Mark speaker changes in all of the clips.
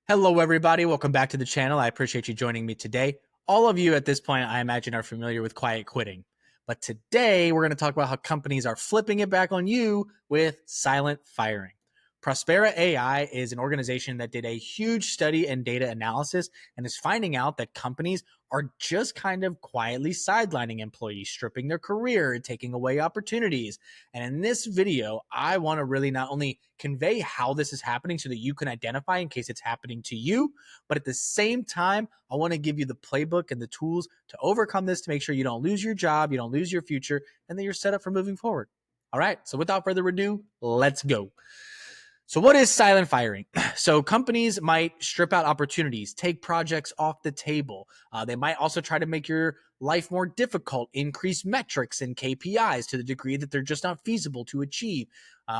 Speaker 1: Hello, everybody. Welcome back to the channel. I appreciate you joining me today. All of you at this point, I imagine, are familiar with quiet quitting. But today, we're going to talk about how companies are flipping it back on you with silent firing. Prospera AI is an organization that did a huge study and data analysis and is finding out that companies are just kind of quietly sidelining employees, stripping their career, and taking away opportunities. And in this video, I want to really not only convey how this is happening so that you can identify in case it's happening to you, but at the same time, I want to give you the playbook and the tools to overcome this to make sure you don't lose your job, you don't lose your future, and that you're set up for moving forward. All right, so without further ado, let's go. So what is silent firing? So companies might strip out opportunities, take projects off the table. They might also try to make your life more difficult, increase metrics and KPIs to the degree that they're just not feasible to achieve,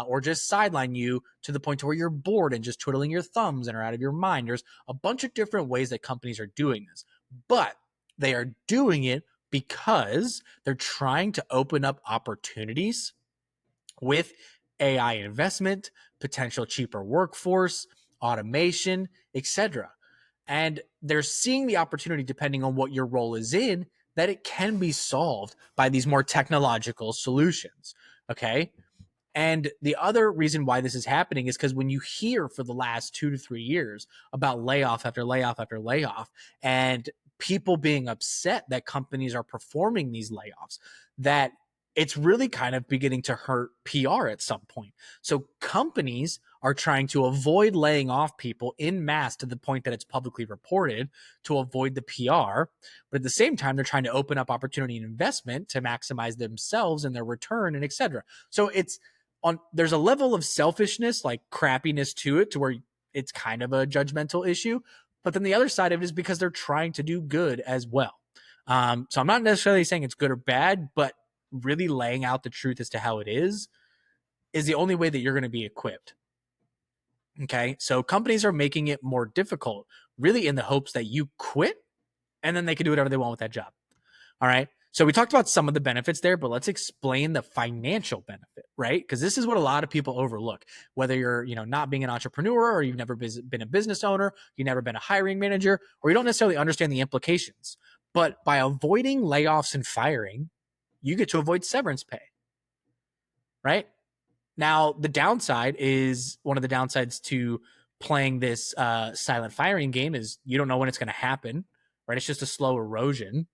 Speaker 1: or just sideline you to the point to where you're bored and just twiddling your thumbs and are out of your mind. There's a bunch of different ways that companies are doing this, but they are doing it because they're trying to open up opportunities with AI investment, potential cheaper workforce, automation, etc. And they're seeing the opportunity, depending on what your role is in, that it can be solved by these more technological solutions. Okay. And the other reason why this is happening is because when you hear for the last 2 to 3 years about layoff after layoff after layoff, and people being upset that companies are performing these layoffs, that it's really kind of beginning to hurt PR at some point. So companies are trying to avoid laying off people in mass to the point that it's publicly reported to avoid the PR. But at the same time, they're trying to open up opportunity and investment to maximize themselves and their return and et cetera. So there's a level of selfishness, like crappiness to it, to where it's kind of a judgmental issue. But then the other side of it is because they're trying to do good as well. So I'm not necessarily saying it's good or bad, but really laying out the truth as to how it is the only way that you're going to be equipped. Okay. So companies are making it more difficult, really in the hopes that you quit and then they can do whatever they want with that job. All right. So we talked about some of the benefits there, but let's explain the financial benefit, right? Because this is what a lot of people overlook. Whether you're, not being an entrepreneur, or you've never been a business owner, you've never been a hiring manager, or you don't necessarily understand the implications. But by avoiding layoffs and firing, you get to avoid severance pay, right? Now, the downside is one of the downsides to playing this silent firing game is you don't know when it's going to happen, right? It's just a slow erosion.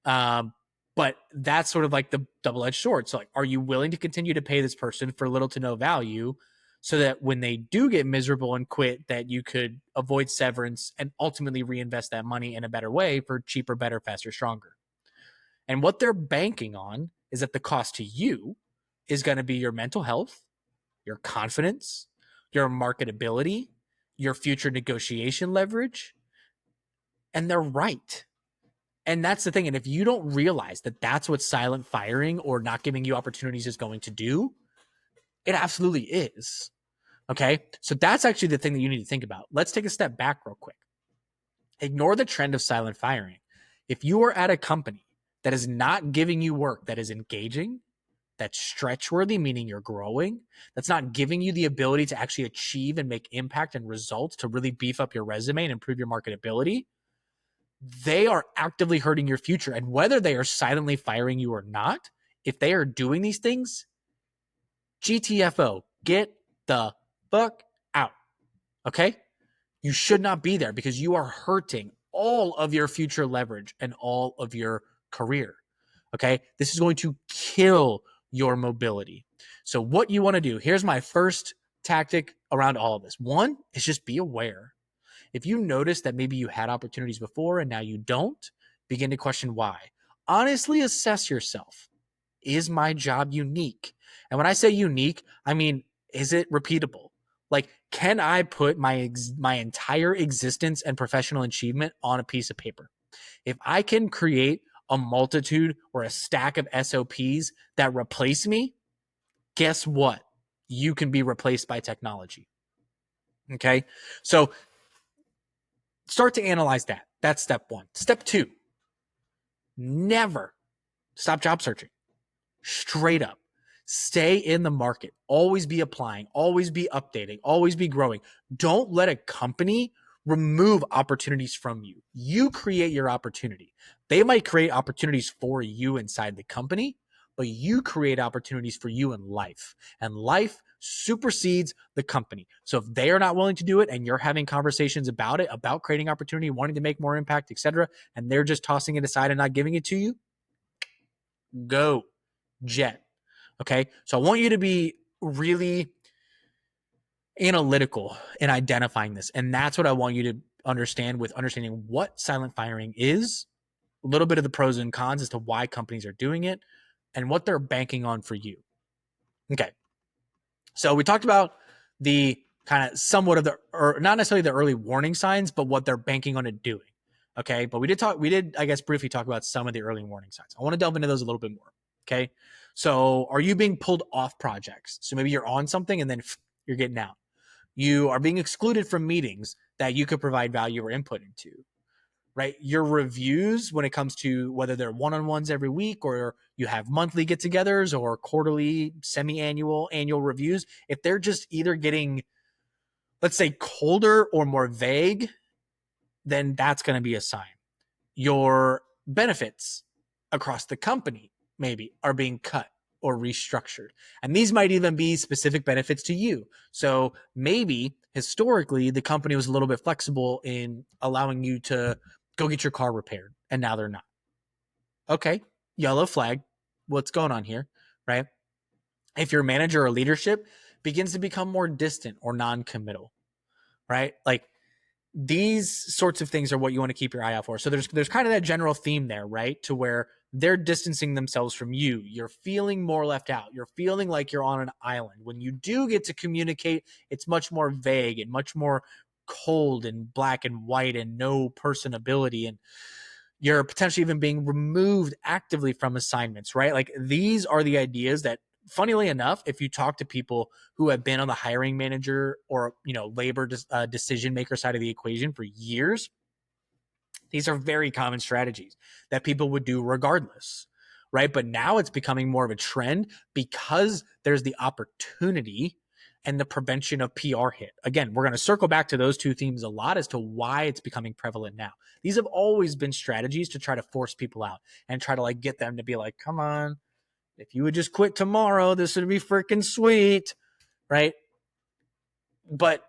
Speaker 1: But that's sort of like the double-edged sword. So, like, are you willing to continue to pay this person for little to no value so that when they do get miserable and quit, that you could avoid severance and ultimately reinvest that money in a better way for cheaper, better, faster, stronger? And what they're banking on is that the cost to you is going to be your mental health, your confidence, your marketability, your future negotiation leverage. And they're right. And that's the thing. And if you don't realize that that's what silent firing or not giving you opportunities is going to do, it absolutely is. Okay. So that's actually the thing that you need to think about. Let's take a step back real quick. Ignore the trend of silent firing. If you are at a company that is not giving you work that is engaging, that's stretch worthy, meaning you're growing, that's not giving you the ability to actually achieve and make impact and results to really beef up your resume and improve your marketability, they are actively hurting your future. And whether they are silently firing you or not, if they are doing these things, GTFO, get the fuck out. Okay? You should not be there because you are hurting all of your future leverage and all of your career. Okay? This is going to kill your mobility. So what you want to do, here's my first tactic around all of this. One is just be aware. If you notice that maybe you had opportunities before and now you don't, begin to question why. Honestly assess yourself. Is my job unique? And when I say unique, I mean, is it repeatable? Like, can I put my entire existence and professional achievement on a piece of paper? If I can create a multitude or a stack of SOPs that replace me, guess what? You can be replaced by technology. Okay? So start to analyze that. That's step one. Step two, never stop job searching. Straight up. Stay in the market. Always be applying. Always be updating. Always be growing. Don't let a company remove opportunities from you. You create your opportunity. They might create opportunities for you inside the company, but you create opportunities for you in life. And life supersedes the company. So if they are not willing to do it and you're having conversations about it, about creating opportunity, wanting to make more impact, etc., and they're just tossing it aside and not giving it to you, go jet. Okay. So I want you to be really analytical in identifying this. And that's what I want you to understand with understanding what silent firing is, a little bit of the pros and cons as to why companies are doing it, and what they're banking on for you. Okay. So we talked about the kind of somewhat of the, or not necessarily the early warning signs, but what they're banking on it doing. Okay. But we did, I guess, briefly talk about some of the early warning signs. I want to delve into those a little bit more. Okay. So are you being pulled off projects? So maybe you're on something and then you're getting out. You are being excluded from meetings that you could provide value or input into, right? Your reviews, when it comes to whether they're one-on-ones every week or you have monthly get-togethers or quarterly, semi-annual, annual reviews, if they're just either getting, let's say, colder or more vague, then that's going to be a sign. Your benefits across the company maybe are being cut or restructured. And these might even be specific benefits to you. So maybe historically the company was a little bit flexible in allowing you to go get your car repaired, and now they're not. Okay, yellow flag. What's going on here, right? If your manager or leadership begins to become more distant or non-committal, right? Like these sorts of things are what you want to keep your eye out for. So there's kind of that general theme there, right? To where they're distancing themselves from you. You're feeling more left out. You're feeling like you're on an island. When you do get to communicate, it's much more vague and much more cold and black and white and no personability. And you're potentially even being removed actively from assignments, right? Like these are the ideas that, funnily enough, if you talk to people who have been on the hiring manager or, labor decision maker side of the equation for years, these are very common strategies that people would do regardless, right? But now it's becoming more of a trend because there's the opportunity and the prevention of PR hit. Again, we're going to circle back to those two themes a lot as to why it's becoming prevalent now. These have always been strategies to try to force people out and try to get them to be like, come on, if you would just quit tomorrow, this would be freaking sweet, right? But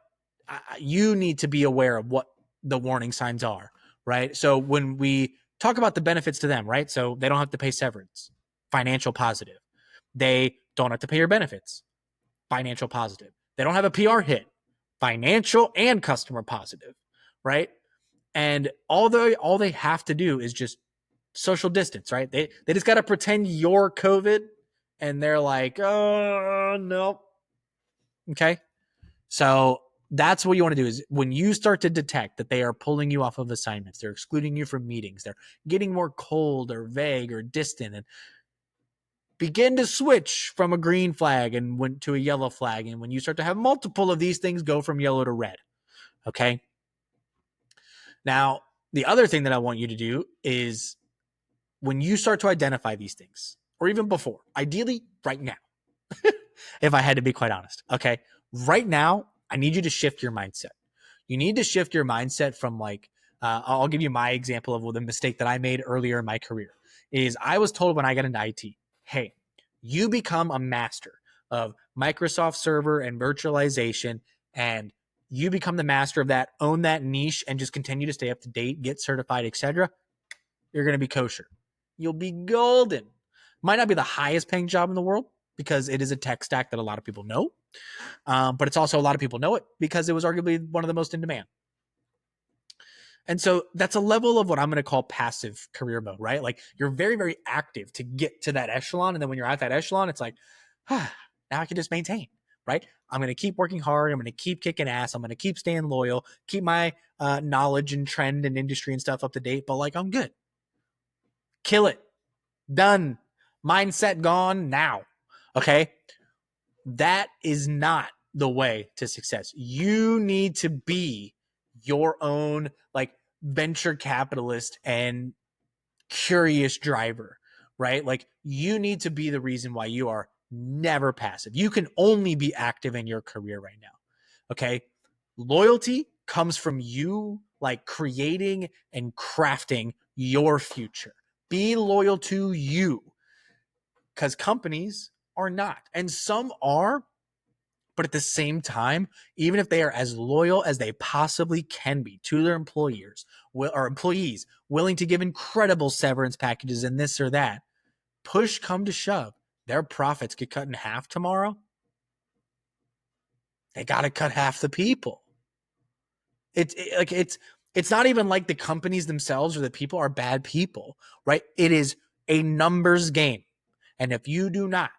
Speaker 1: you need to be aware of what the warning signs are, right? So when we talk about the benefits to them, right? So they don't have to pay severance, financial positive. They don't have to pay your benefits, financial positive. They don't have a PR hit, financial and customer positive, right? And all they have to do is just social distance, right? They just got to pretend you're COVID, and they're like, oh no, okay. So that's what you want to do is when you start to detect that they are pulling you off of assignments, they're excluding you from meetings, they're getting more cold or vague or distant, and begin to switch from a green flag and went to a yellow flag. And when you start to have multiple of these things go from yellow to red, okay. Now, the other thing that I want you to do is when you start to identify these things, or even before, ideally right now, if I had to be quite honest, okay, right now, I need you to shift your mindset. You need to shift your mindset from I'll give you my example of the mistake that I made earlier in my career is I was told when I got into IT, hey, you become a master of Microsoft Server and virtualization, and you become the master of that, own that niche, and just continue to stay up to date, get certified, etc. You're going to be kosher. You'll be golden. Might not be the highest paying job in the world because it is a tech stack that a lot of people know. But it's also a lot of people know it because it was arguably one of the most in demand. And so that's a level of what I'm going to call passive career mode, right? Like you're very, very active to get to that echelon. And then when you're at that echelon, it's like, now I can just maintain, right? I'm going to keep working hard. I'm going to keep kicking ass. I'm going to keep staying loyal, keep my knowledge and trend and industry and stuff up to date. But I'm good. Kill it. Done. Mindset gone now. Okay. That is not the way to success. You need to be your own venture capitalist and curious driver, right? You need to be the reason why you are never passive. You can only be active in your career right now. Okay. Loyalty comes from you like creating and crafting your future. Be loyal to you, because companies are not. And some are, but at the same time, even if they are as loyal as they possibly can be to their employers or employees, willing to give incredible severance packages and this or that, push come to shove, their profits get cut in half tomorrow. They got to cut half the people. It's not even like the companies themselves or the people are bad people, right? It is a numbers game. And if you do not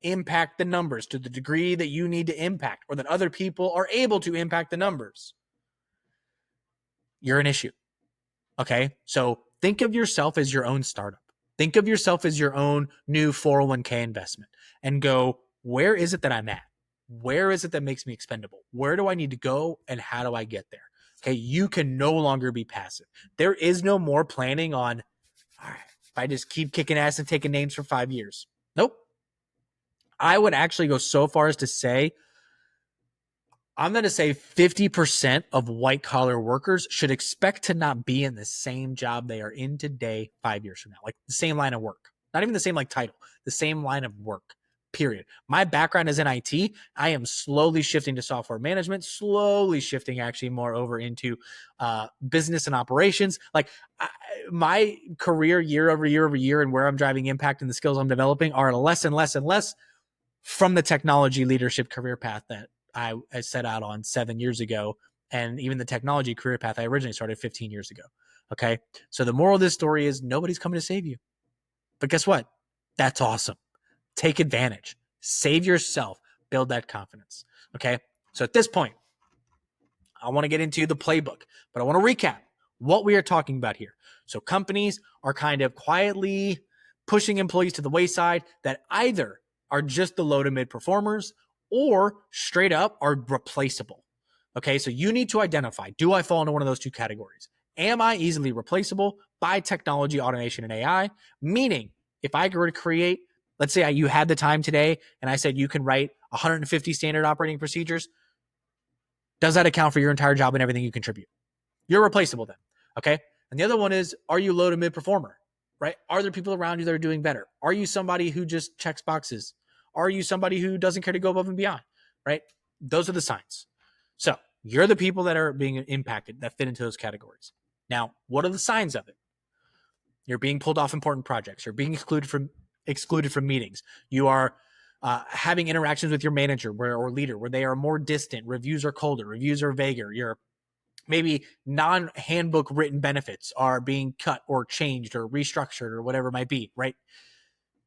Speaker 1: impact the numbers to the degree that you need to impact, or that other people are able to impact the numbers, you're an issue. Okay. So think of yourself as your own startup. Think of yourself as your own new 401k investment and go, where is it that I'm at? Where is it that makes me expendable? Where do I need to go and how do I get there? Okay. You can no longer be passive. There is no more planning on, all right, if I just keep kicking ass and taking names for 5 years. Nope. I would actually go so far as to say, I'm going to say 50% of white collar workers should expect to not be in the same job they are in today 5 years from now. Like the same line of work, not even the same like title, the same line of work, period. My background is in IT. I am slowly shifting to software management, slowly shifting actually more over into business and operations. Like my career year over year over year and where I'm driving impact and the skills I'm developing are less and less and less from the technology leadership career path that I set out on 7 years ago, and even the technology career path I originally started 15 years ago. Okay. So the moral of this story is nobody's coming to save you. But guess what? That's awesome. Take advantage. Save yourself. Build that confidence. Okay. So at this point, I want to get into the playbook, but I want to recap what we are talking about here. So companies are kind of quietly pushing employees to the wayside that either are just the low to mid performers or straight up are replaceable. Okay, so you need to identify, do I fall into one of those two categories? Am I easily replaceable by technology, automation, and AI? Meaning, if I were to create, let's say you had the time today and I said you can write 150 standard operating procedures, does that account for your entire job and everything you contribute? You're replaceable then, okay? And the other one is, are you low to mid performer, right? Are there people around you that are doing better? Are you somebody who just checks boxes? Are you somebody who doesn't care to go above and beyond, right? Those are the signs. So you're the people that are being impacted that fit into those categories. Now, what are the signs of it? You're being pulled off important projects. You're being excluded from meetings. You are having interactions with your manager or leader where they are more distant. Reviews are colder. Reviews are vaguer. You're maybe non-handbook written benefits are being cut or changed or restructured or whatever it might be, right?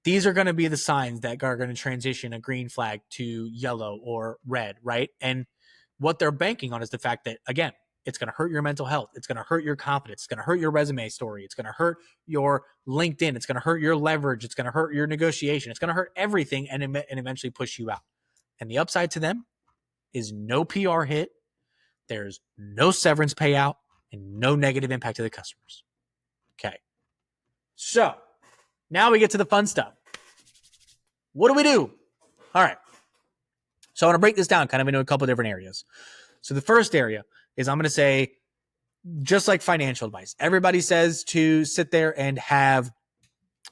Speaker 1: These are going to be the signs that are going to transition a green flag to yellow or red, right? And what they're banking on is the fact that, again, it's going to hurt your mental health. It's going to hurt your confidence. It's going to hurt your resume story. It's going to hurt your LinkedIn. It's going to hurt your leverage. It's going to hurt your negotiation. It's going to hurt everything and eventually push you out. And the upside to them is no PR hit. There's no severance payout and no negative impact to the customers. Okay. So now we get to the fun stuff. What do we do? All right. So I want to break this down kind of into a couple of different areas. So the first area is I'm going to say, just like financial advice, everybody says to sit there and have,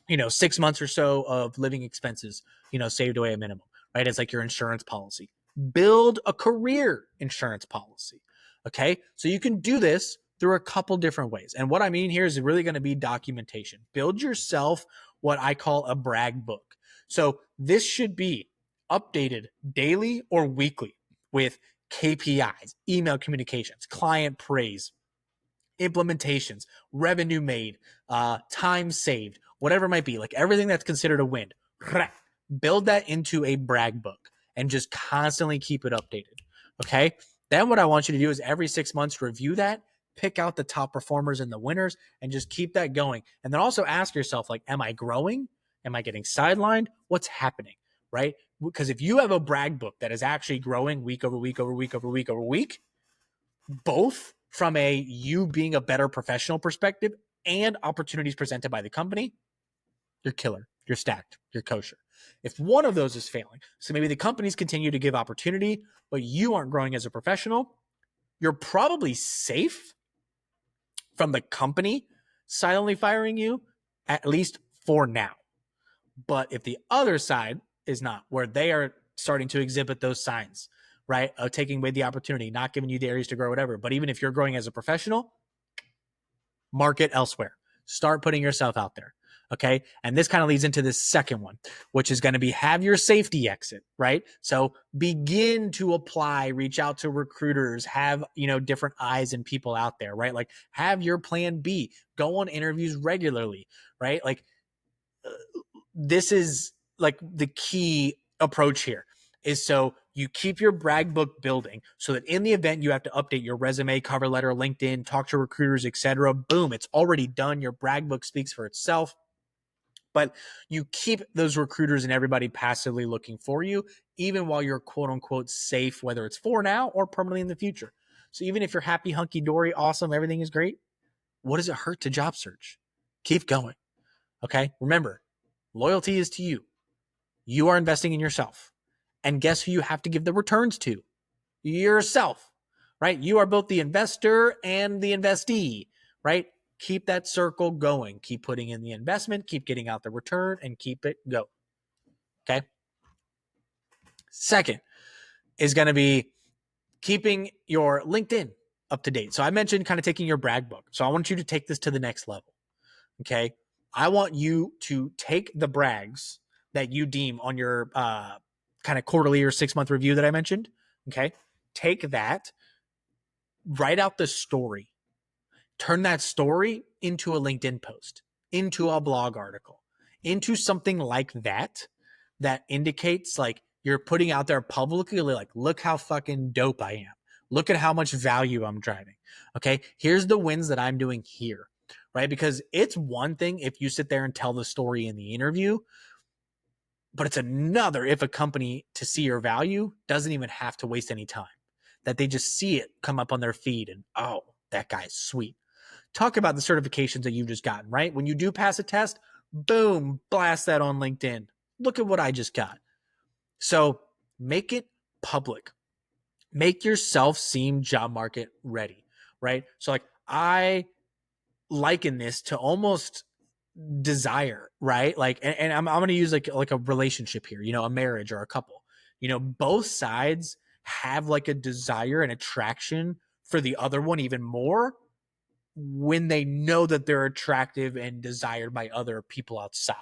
Speaker 1: 6 months or so of living expenses, saved away a minimum, right? It's like your insurance policy. Build a career insurance policy. Okay. So you can do this through a couple different ways. And what I mean here is really going to be documentation. Build yourself what I call a brag book. So this should be updated daily or weekly with KPIs, email communications, client praise, implementations, revenue made, time saved, whatever it might be, like everything that's considered a win. Build that into a brag book and just constantly keep it updated. Okay. Then what I want you to do is every 6 months review that, pick out the top performers and the winners, and just keep that going. And then also ask yourself, like, am I growing? Am I getting sidelined? What's happening? Right? Because if you have a brag book that is actually growing week over week over week over week over week, both from a you being a better professional perspective and opportunities presented by the company, you're killer, you're stacked, you're kosher. If one of those is failing, so maybe the companies continue to give opportunity, but you aren't growing as a professional, you're probably safe from the company silently firing you, at least for now. But if the other side is not, where they are starting to exhibit those signs, right, of taking away the opportunity, not giving you the areas to grow, whatever. But even if you're growing as a professional, market elsewhere. Start putting yourself out there. Okay. And this kind of leads into this second one, which is going to be have your safety exit, right? So begin to apply, reach out to recruiters, have, different eyes and people out there, right? Like have your plan B, go on interviews regularly, right? Like this is like the key approach here is so you keep your brag book building so that in the event you have to update your resume, cover letter, LinkedIn, talk to recruiters, etc., boom, it's already done. Your brag book speaks for itself. But you keep those recruiters and everybody passively looking for you, even while you're quote unquote safe, whether it's for now or permanently in the future. So even if you're happy, hunky dory, awesome, everything is great, what does it hurt to job search? Keep going. Okay. Remember, loyalty is to you. You are investing in yourself. And guess who you have to give the returns to? Yourself, right? You are both the investor and the investee, right? Keep that circle going. Keep putting in the investment, keep getting out the return, and keep it go. Okay. Second is going to be keeping your LinkedIn up to date. So I mentioned kind of taking your brag book. So I want you to take this to the next level. Okay. I want you to take the brags that you deem on your kind of quarterly or 6-month review that I mentioned. Okay. Take that, write out the story, turn that story into a LinkedIn post, into a blog article, into something like that, that indicates like you're putting out there publicly, like, look how fucking dope I am. Look at how much value I'm driving. Okay. Here's the wins that I'm doing here. Right. Because it's one thing if you sit there and tell the story in the interview, but it's another if a company to see your value doesn't even have to waste any time, that they just see it come up on their feed and, oh, that guy's sweet. Talk about the certifications that you've just gotten, right? When you do pass a test, boom, blast that on LinkedIn. Look at what I just got. So make it public. Make yourself seem job market ready, right? So like I liken this to almost desire, right? Like, and I'm going to use like a relationship here, a marriage or a couple, both sides have like a desire and attraction for the other one even more when they know that they're attractive and desired by other people outside.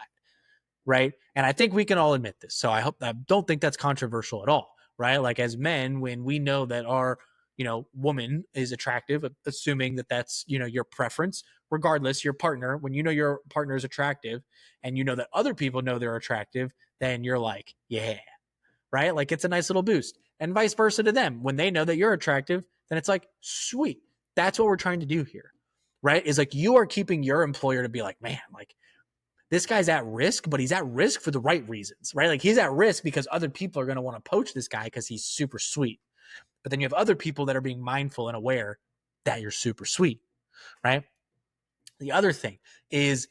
Speaker 1: Right. And I think we can all admit this. So I don't think that's controversial at all. Right. Like as men, when we know that our, woman is attractive, assuming that that's, your preference, regardless, your partner, when your partner is attractive and that other people know they're attractive, then you're like, yeah. Right. Like it's a nice little boost, and vice versa to them. When they know that you're attractive, then it's like, sweet. That's what we're trying to do here. Right. Is like you are keeping your employer to be like, man, like, this guy's at risk, but he's at risk for the right reasons, right? Like he's at risk because other people are going to want to poach this guy because he's super sweet. But then you have other people that are being mindful and aware that you're super sweet, right? The other thing is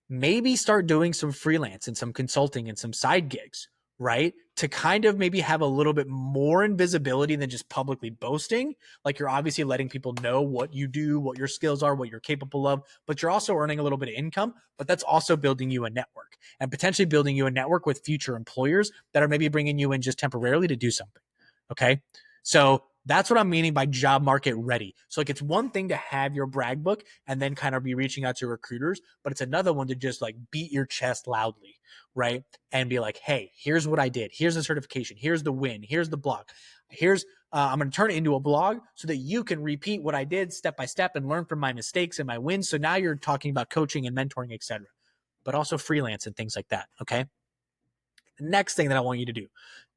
Speaker 1: maybe start doing some freelance and some consulting and some side gigs, right? To kind of maybe have a little bit more invisibility than just publicly boasting. Like you're obviously letting people know what you do, what your skills are, what you're capable of, but you're also earning a little bit of income, but that's also building you a network and potentially building you a network with future employers that are maybe bringing you in just temporarily to do something. Okay. So that's what I'm meaning by job market ready. So like it's one thing to have your brag book and then kind of be reaching out to recruiters, but it's another one to just like beat your chest loudly, right? And be like, hey, here's what I did. Here's the certification. Here's the win. Here's the blog. Here's I'm going to turn it into a blog so that you can repeat what I did step by step and learn from my mistakes and my wins. So now you're talking about coaching and mentoring, etc., but also freelance and things like that. Okay. The next thing that I want you to do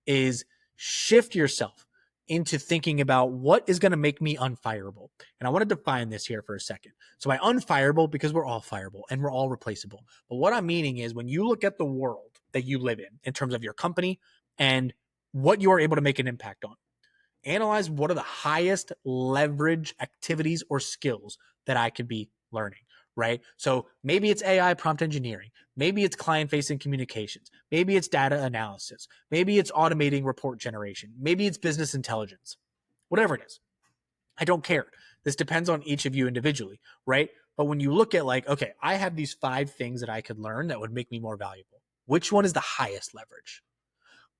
Speaker 1: is shift yourself into thinking about what is going to make me unfireable. And I want to define this here for a second. So by unfireable, because we're all fireable and we're all replaceable. But what I'm meaning is when you look at the world that you live in terms of your company and what you are able to make an impact on, analyze what are the highest leverage activities or skills that I could be learning, right? So maybe it's AI prompt engineering. Maybe it's client-facing communications. Maybe it's data analysis. Maybe it's automating report generation. Maybe it's business intelligence. Whatever it is. I don't care. This depends on each of you individually, right? But when you look at like, okay, I have these 5 things that I could learn that would make me more valuable. Which one is the highest leverage?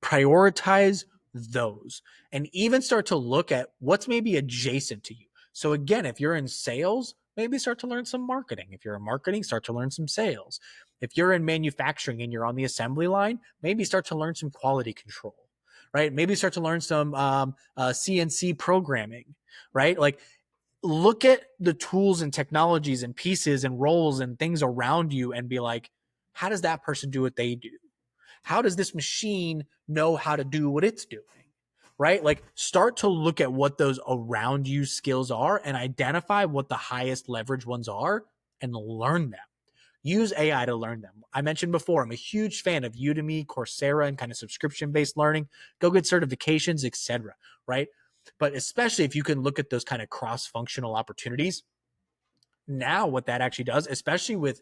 Speaker 1: Prioritize those and even start to look at what's maybe adjacent to you. So again, if you're in sales, maybe start to learn some marketing. If you're in marketing, start to learn some sales. If you're in manufacturing and you're on the assembly line, maybe start to learn some quality control, right? Maybe start to learn some CNC programming, right? Like look at the tools and technologies and pieces and roles and things around you and be like, how does that person do what they do? How does this machine know how to do what it's doing? Right? Like start to look at what those around you skills are and identify what the highest leverage ones are and learn them. Use AI to learn them. I mentioned before, I'm a huge fan of Udemy, Coursera, and kind of subscription-based learning. Go get certifications, etc. Right? But especially if you can look at those kind of cross-functional opportunities, now what that actually does, especially with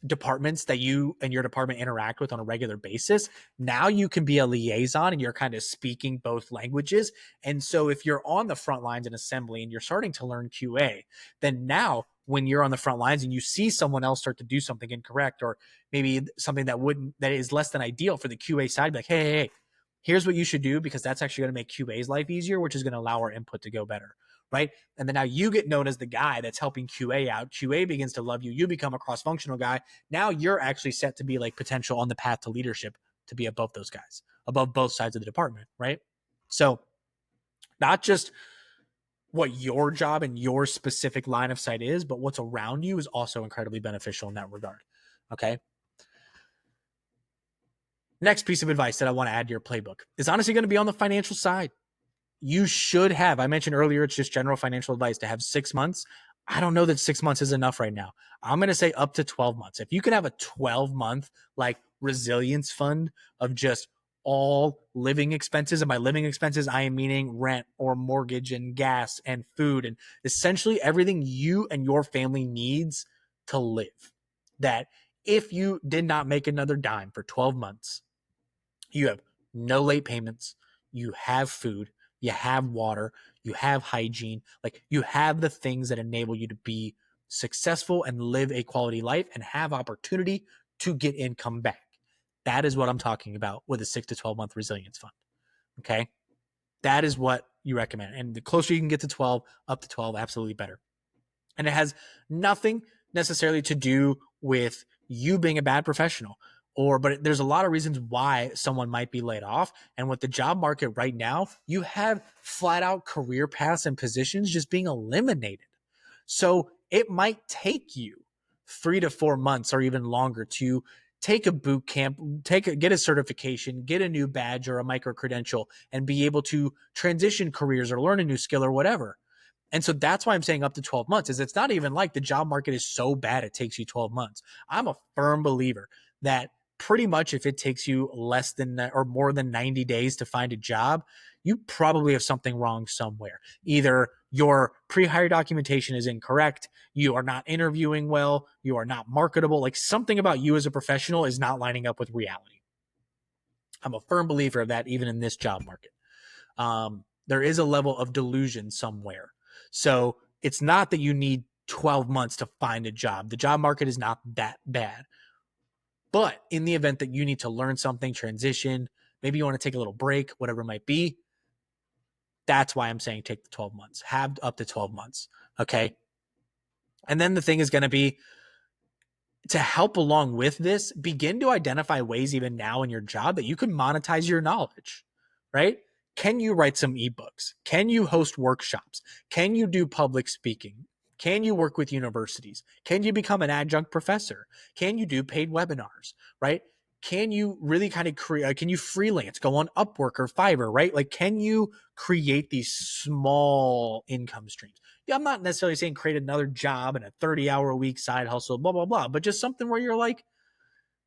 Speaker 1: departments that you and your department interact with on a regular basis, now you can be a liaison and you're kind of speaking both languages. And so if you're on the front lines in assembly and you're starting to learn QA, then now when you're on the front lines and you see someone else start to do something incorrect or maybe something that is less than ideal for the QA side, be like, hey, here's what you should do because that's actually going to make QA's life easier, which is going to allow our input to go better. Right. And then now you get known as the guy that's helping QA out. QA begins to love you. You become a cross functional guy. Now you're actually set to be like potential on the path to leadership to be above those guys, above both sides of the department. Right. So not just what your job and your specific line of sight is, but what's around you is also incredibly beneficial in that regard. Okay. Next piece of advice that I want to add to your playbook is honestly going to be on the financial side. You should have, I mentioned earlier, it's just general financial advice to have 6 months. I don't know that 6 months is enough right now. I'm going to say up to 12 months. If you can have a 12-month like resilience fund of just all living expenses, and by living expenses, I am meaning rent or mortgage and gas and food and essentially everything you and your family needs to live. That if you did not make another dime for 12 months, you have no late payments, you have food, you have water, you have hygiene, like you have the things that enable you to be successful and live a quality life and have opportunity to get income back. That is what I'm talking about with a 6 to 12 month resilience fund. Okay. That is what you recommend. And the closer you can get to 12, up to 12, absolutely better. And it has nothing necessarily to do with you being a bad professional but there's a lot of reasons why someone might be laid off. And with the job market right now, you have flat out career paths and positions just being eliminated. So it might take you 3 to 4 months or even longer to take a boot camp, get a certification, get a new badge or a micro credential, and be able to transition careers or learn a new skill or whatever. And so that's why I'm saying up to 12 months is it's not even like the job market is so bad it takes you 12 months. I'm a firm believer that pretty much if it takes you less than or more than 90 days to find a job, you probably have something wrong somewhere. Either your pre-hire documentation is incorrect, you are not interviewing well, you are not marketable, like something about you as a professional is not lining up with reality. I'm a firm believer of that even in this job market. There is a level of delusion somewhere. So it's not that you need 12 months to find a job. The job market is not that bad. But in the event that you need to learn something, transition, maybe you want to take a little break, whatever it might be, that's why I'm saying take the 12 months. Have up to 12 months. Okay. And then the thing is going to be to help along with this, begin to identify ways even now in your job that you can monetize your knowledge, right? Can you write some ebooks? Can you host workshops? Can you do public speaking? Can you work with universities? Can you become an adjunct professor? Can you do paid webinars, right? Can you really kind of create, can you freelance, go on Upwork or Fiverr, right? Like, can you create these small income streams? Yeah, I'm not necessarily saying create another job and a 30-hour a week side hustle, blah, blah, blah, but just something where you're like,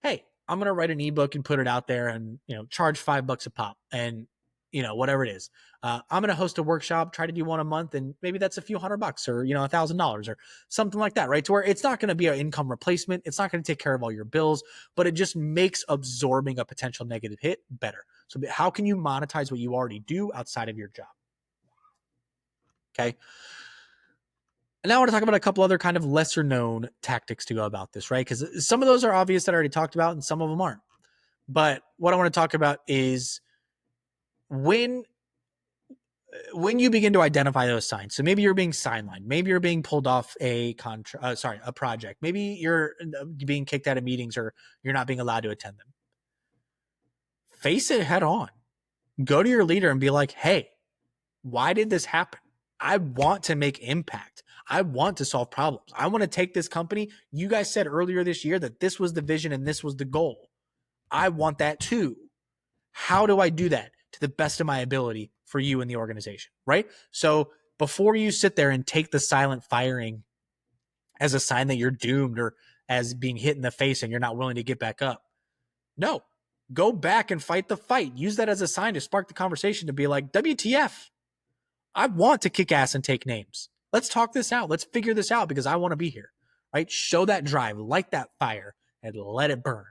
Speaker 1: hey, I'm going to write an ebook and put it out there and, charge $5 a pop and, whatever it is. I'm going to host a workshop, try to do one a month, and maybe that's a few $100 or, $1,000 or something like that, right? To where it's not going to be an income replacement. It's not going to take care of all your bills, but it just makes absorbing a potential negative hit better. So how can you monetize what you already do outside of your job? Okay. And now I want to talk about a couple other kind of lesser known tactics to go about this, right? Because some of those are obvious that I already talked about and some of them aren't. But what I want to talk about is when you begin to identify those signs. So maybe you're being sidelined, maybe you're being pulled off a project, maybe you're being kicked out of meetings or you're not being allowed to attend them. Face it head on. Go to your leader and be like, hey, why did this happen? I want to make impact. I want to solve problems. I want to take this company. You guys said earlier this year that this was the vision and this was the goal. I want that too. How do I do that to the best of my ability for you and the organization, right? So before you sit there and take the silent firing as a sign that you're doomed or as being hit in the face and you're not willing to get back up, no, go back and fight the fight. Use that as a sign to spark the conversation to be like, WTF, I want to kick ass and take names. Let's talk this out. Let's figure this out because I want to be here, right? Show that drive, light that fire, and let it burn.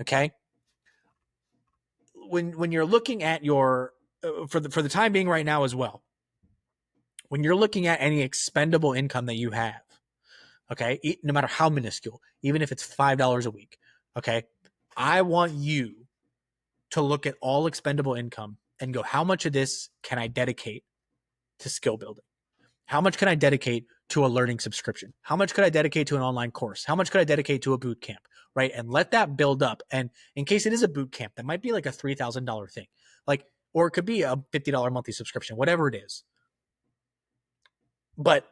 Speaker 1: Okay. When you're looking at your for the time being right now as well, when you're looking at any expendable income that you have, okay, no matter how minuscule, even if it's $5 a week, okay, I want you to look at all expendable income and go, how much of this can I dedicate to skill building? How much can I dedicate to a learning subscription? How much could I dedicate to an online course? How much could I dedicate to a boot camp? Right. And let that build up. And in case it is a boot camp, that might be like a $3,000 thing, like, or it could be a $50 monthly subscription, whatever it is. But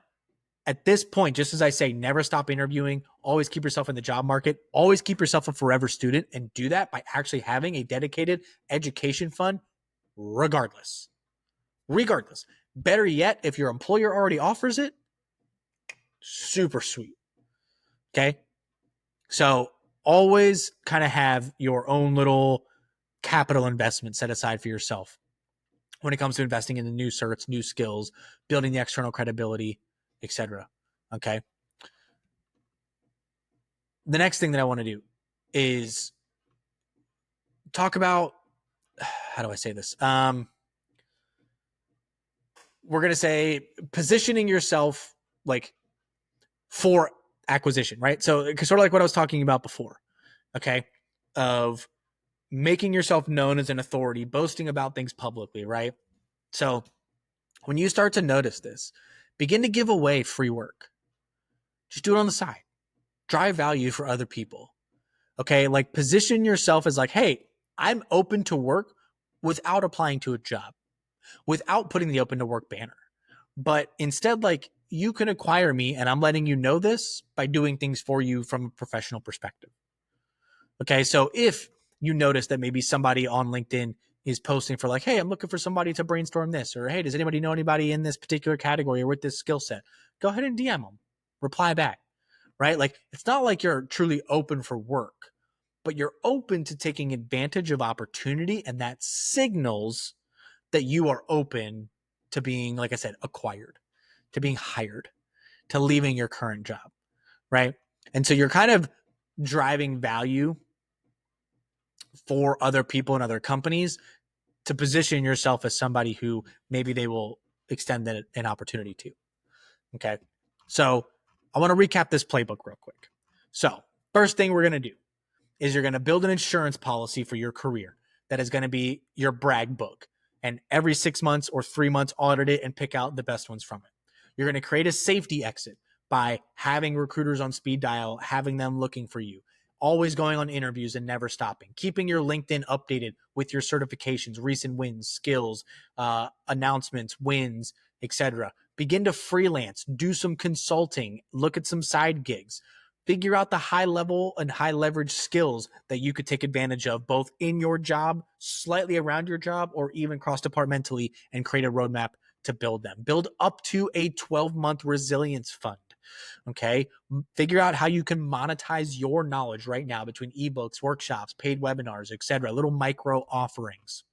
Speaker 1: at this point, just as I say, never stop interviewing, always keep yourself in the job market, always keep yourself a forever student, and do that by actually having a dedicated education fund regardless. Regardless. Better yet, if your employer already offers it, super sweet. Okay. So always kind of have your own little capital investment set aside for yourself when it comes to investing in the new certs, new skills, building the external credibility, etc. Okay. The next thing that I want to do is talk about, how do I say this? We're going to say positioning yourself like for acquisition, right? So sort of like what I was talking about before, okay, of making yourself known as an authority, boasting about things publicly, right? So when you start to notice this, begin to give away free work. Just do it on the side. Drive value for other people. Okay, like position yourself as like, hey, I'm open to work without applying to a job, without putting the open to work banner. But instead, like, you can acquire me and I'm letting you know this by doing things for you from a professional perspective. Okay, so if you notice that maybe somebody on LinkedIn is posting for like, hey, I'm looking for somebody to brainstorm this, or hey, does anybody know anybody in this particular category or with this skill set? Go ahead and DM them, reply back, right? Like, it's not like you're truly open for work, but you're open to taking advantage of opportunity, and that signals that you are open to being, like I said, acquired, to being hired, to leaving your current job, right? And so you're kind of driving value for other people and other companies to position yourself as somebody who maybe they will extend an opportunity to. Okay. So I want to recap this playbook real quick. So first thing we're going to do is you're going to build an insurance policy for your career that is going to be your brag book. And every 6 months or 3 months, audit it and pick out the best ones from it. You're going to create a safety exit by having recruiters on speed dial, having them looking for you, always going on interviews and never stopping, keeping your LinkedIn updated with your certifications, recent wins, skills, announcements, wins, etc. Begin to freelance, do some consulting, look at some side gigs, figure out the high level and high leverage skills that you could take advantage of both in your job, slightly around your job, or even cross departmentally, and create a roadmap to build them. Build up to a 12-month resilience fund. Okay. Figure out how you can monetize your knowledge right now between ebooks, workshops, paid webinars, etc. Little micro offerings.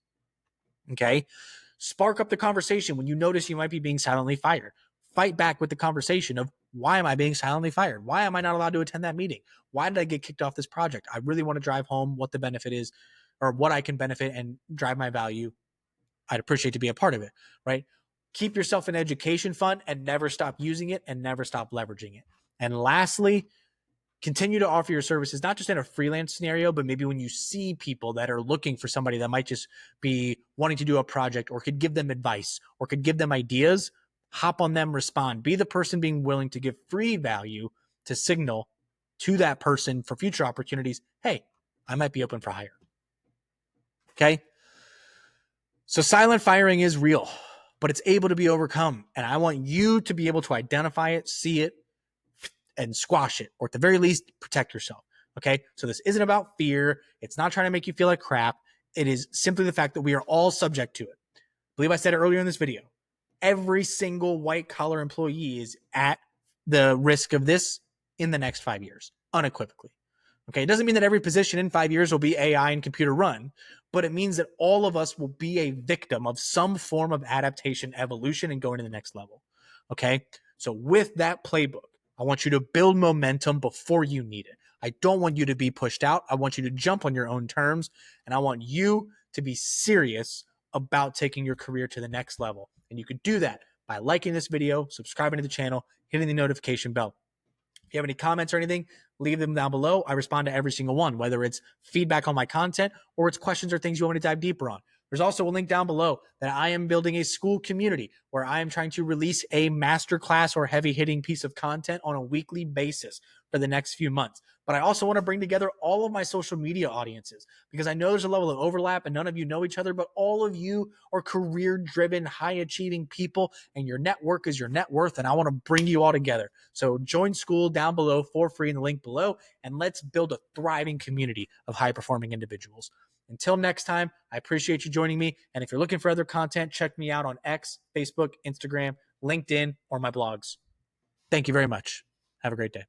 Speaker 1: Okay. Spark up the conversation when you notice you might be being silently fired. Fight back with the conversation of, why am I being silently fired? Why am I not allowed to attend that meeting? Why did I get kicked off this project? I really want to drive home what the benefit is, or what I can benefit and drive my value. I'd appreciate to be a part of it, right? Keep yourself an education fund and never stop using it and never stop leveraging it. And lastly, continue to offer your services, not just in a freelance scenario, but maybe when you see people that are looking for somebody that might just be wanting to do a project or could give them advice or could give them ideas, hop on them, respond. Be the person being willing to give free value to signal to that person for future opportunities. Hey, I might be open for hire. Okay. So silent firing is real, but it's able to be overcome. And I want you to be able to identify it, see it, and squash it, or at the very least, protect yourself. Okay. So this isn't about fear. It's not trying to make you feel like crap. It is simply the fact that we are all subject to it. I believe I said it earlier in this video. Every single white collar employee is at the risk of this in the next 5 years, unequivocally. Okay. It doesn't mean that every position in 5 years will be AI and computer run, but it means that all of us will be a victim of some form of adaptation, evolution, and going to the next level. Okay. So with that playbook, I want you to build momentum before you need it. I don't want you to be pushed out. I want you to jump on your own terms, and I want you to be serious about taking your career to the next level. And you could do that by liking this video, subscribing to the channel, hitting the notification bell. If you have any comments or anything, leave them down below. I respond to every single one, whether it's feedback on my content or it's questions or things you want me to dive deeper on. There's also a link down below that I am building a school community where I am trying to release a masterclass or heavy hitting piece of content on a weekly basis for the next few months. But I also want to bring together all of my social media audiences because I know there's a level of overlap and none of you know each other, but all of you are career driven, high achieving people and your network is your net worth. And I want to bring you all together. So join school down below for free in the link below, and let's build a thriving community of high performing individuals. Until next time, I appreciate you joining me. And if you're looking for other content, check me out on X, Facebook, Instagram, LinkedIn, or my blogs. Thank you very much. Have a great day.